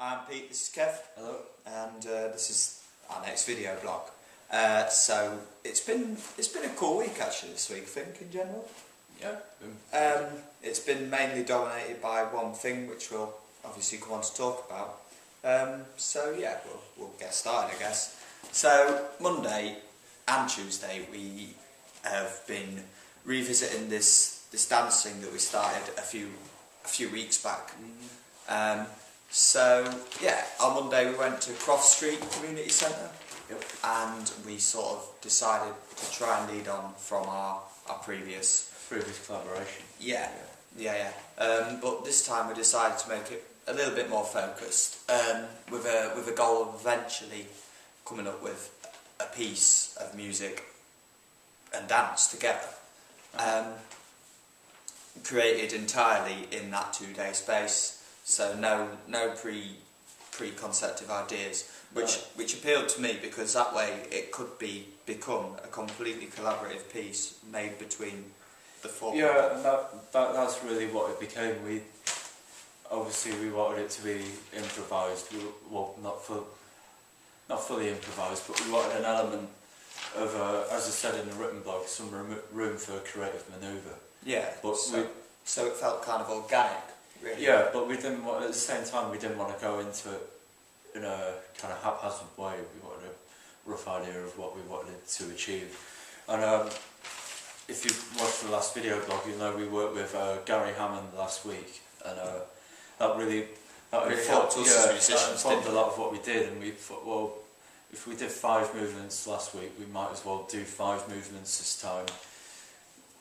I'm Pete, this is Kev. Hello. And this is our next video blog. So it's been a cool week actually this week, I think, in general. Yeah. It's been mainly dominated by one thing, which we'll obviously come on to talk about. So yeah, we'll get started, I guess. So Monday and Tuesday we have been revisiting this dancing that we started a few weeks back. So yeah, on Monday we went to Croft Street Community Centre. Yep. And we sort of decided to try and lead on from our previous collaboration. Yeah. But this time we decided to make it a little bit more focused, with a goal of eventually coming up with a piece of music and dance together, created entirely in that 2-day space. So no preconceptive ideas, which appealed to me because that way it could become a completely collaborative piece made between the four. Yeah, and that's really what it became. We wanted it to be improvised. Well, not fully improvised, but we wanted an element of, as I said in the written blog, some room for creative manoeuvre. Yeah, but so it felt kind of organic. Really. Yeah, but we didn't want, at the same time, we didn't want to go into it in a kind of haphazard way. We wanted a rough idea of what we wanted to achieve. And if you watched the last video blog, you know we worked with Gary Hammond last week, and that really helped us as musicians. That informed a lot of what we did, and we thought, well, if we did 5 movements last week, we might as well do 5 movements this time.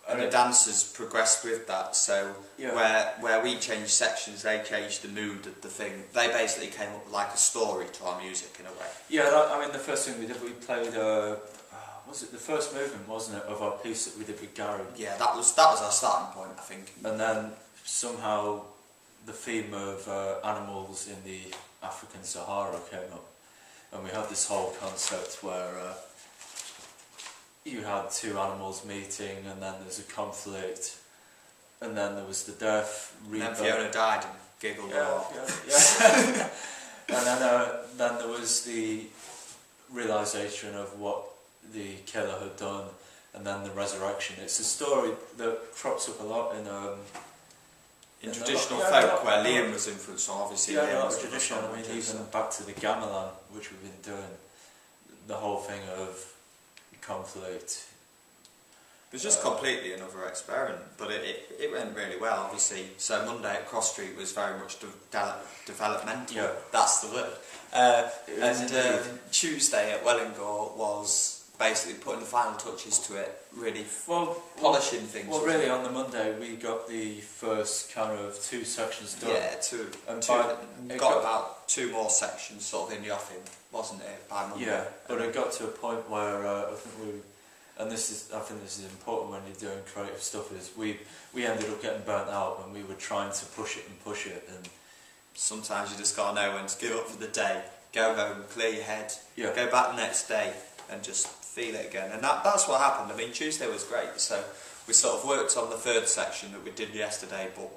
And the dancers progressed with that, so yeah. where we changed sections, they changed the mood of the thing. They basically came up with like a story to our music in a way. Yeah, I mean the first thing we did, we played, was it the first movement, wasn't it, of our piece that we did with Gary? Yeah, that was our starting point, I think. And then somehow the theme of animals in the African Sahara came up, and we had this whole concept where you had 2 animals meeting, and then there's a conflict, and then there was the death. And then Fiona died and giggled a lot. Yeah. And then there was the realisation of what the killer had done, and then the resurrection. It's a story that crops up a lot in traditional folk, where Liam was influenced on, obviously. Yeah, a lot of tradition. I mean, even back to the gamelan, which we've been doing, the whole thing of conflict. It was just completely another experiment, but it went really well, obviously. So Monday at Cross Street was very much developmental. Yeah. That's the word. And Tuesday at Wellingham was basically putting the final touches to it, really polishing things. Well, really, on the Monday we got the first kind of 2 sections done. Yeah, two. Got about 2 more sections sort of in the offing, wasn't it, by Monday? Yeah, but it got to a point where I think I think this is important when you're doing creative stuff, is we ended up getting burnt out when we were trying to push it, and sometimes you just gotta know when to give up for the day, go home, clear your head, yeah. Go back the next day and just feel it again. And that's what happened. I mean, Tuesday was great, so we sort of worked on the 3rd section that we did yesterday, but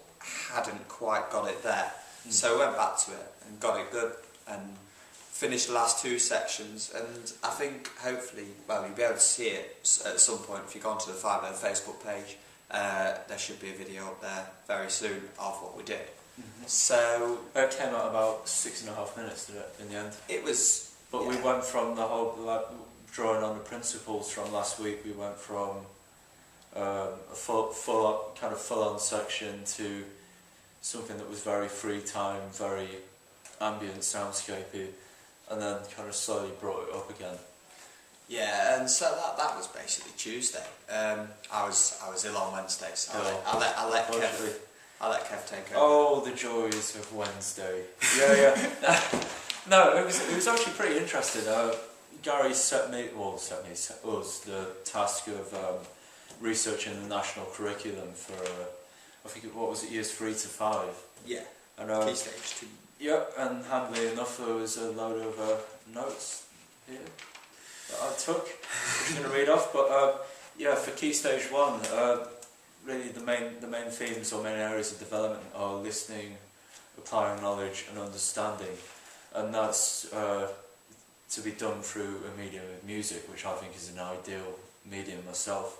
hadn't quite got it there. So we went back to it and got it good and finished the last 2 sections, and I think hopefully, well, you'll be able to see it at some point if you go onto the Firebird Facebook page. There should be a video up there very soon of what we did. So it came out about 6.5 minutes, did it, in the end? It was, but we went from the whole drawing on the principles from last week. We went from a full-on section to something that was very free time, very ambient, soundscapey, and then kind of slowly brought it up again. Yeah, and so that was basically Tuesday. I was ill on Wednesday, so I'll let Kev take over. Oh, the joys of Wednesday. Yeah. No, it was actually pretty interesting. Gary set us the task of researching the national curriculum for I think what was it, years 3 to 5. Yeah. And Key Stage 2. Yeah, and handily enough, there was a load of notes here that I took, which I'm going to read off. But yeah, for Key Stage 1, really the main themes or main areas of development are listening, applying knowledge and understanding, and that's to be done through a medium of music, which I think is an ideal medium myself,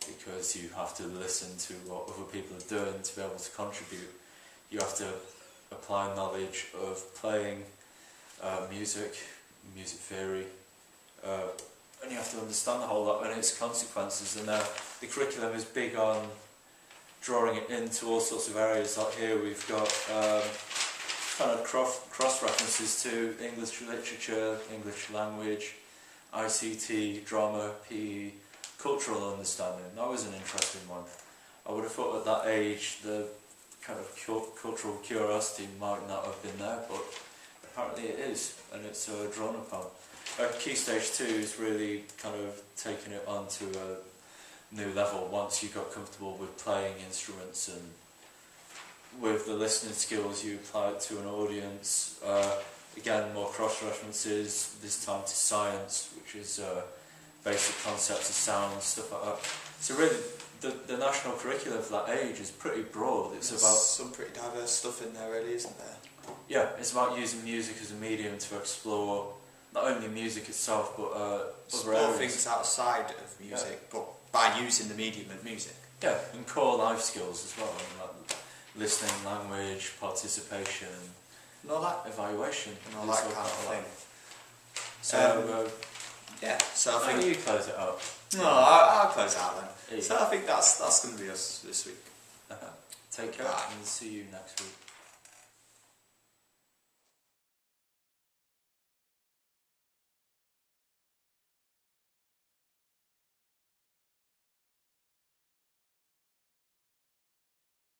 because you have to listen to what other people are doing to be able to contribute. You have to apply knowledge of playing music theory, and you have to understand the whole lot and its consequences. And the curriculum is big on drawing it into all sorts of areas. Like here we've got kind of cross references to English literature, English language, ICT, drama, PE, cultural understanding. That was an interesting one. I would have thought at that age the kind of cultural curiosity might not have been there, but apparently it is, and it's drawn upon. Key Stage 2 is really kind of taking it on to a new level once you got comfortable with playing instruments, and with the listening skills you apply it to an audience. Again, more cross-references, this time to science, which is basic concepts of sound, stuff like that. So really, the national curriculum for that age is pretty broad. There's about some pretty diverse stuff in there, really, isn't there? Yeah, it's about using music as a medium to explore not only music itself, but other areas. Things outside of music, but by using the medium of music. Yeah, and core life skills as well, and like listening, language, participation, and all that, evaluation, and all that kind of thing. So yeah, so I think you close it up. No, I'll close it out then. Yeah. So I think that's going to be us this week. Take care, and see you next week.